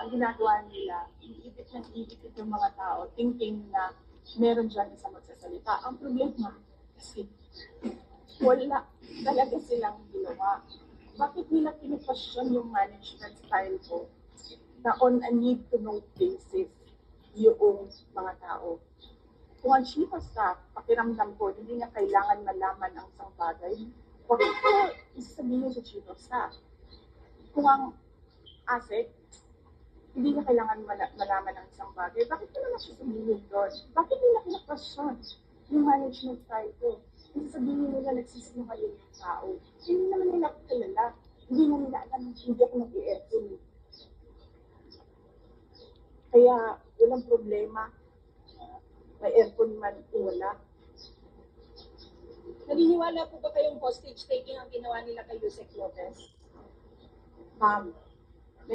ang ginagawa nila, iipit ng iipit yung mga tao, thinking na meron dyan isang magsasalita. Ang problema, kasi wala talaga silang ginawa. Bakit nila pinipasyon yung management style ko na on a need-to-know basis yung mga tao? Kung ang chief of staff, pakiramdam ko, hindi niya kailangan malaman ang isang bagay, bakit ko isasabihin sa chief of staff? Kung ang asset, hindi niya kailangan malaman ang isang bagay, bakit ko naman siya sabihin doon? Bakit nila pinapasyon yung management style ko? Kasi sabihin nila nagsisinungaling yung tao. Hindi naman nila ako kilala. Hindi na nila alam, hindi ako nag-i-aircon. Kaya walang problema. May aircon man o wala. Naniniwala po ba kayong hostage taking ang ginawa nila kay Yusek Lopez? Ma'am,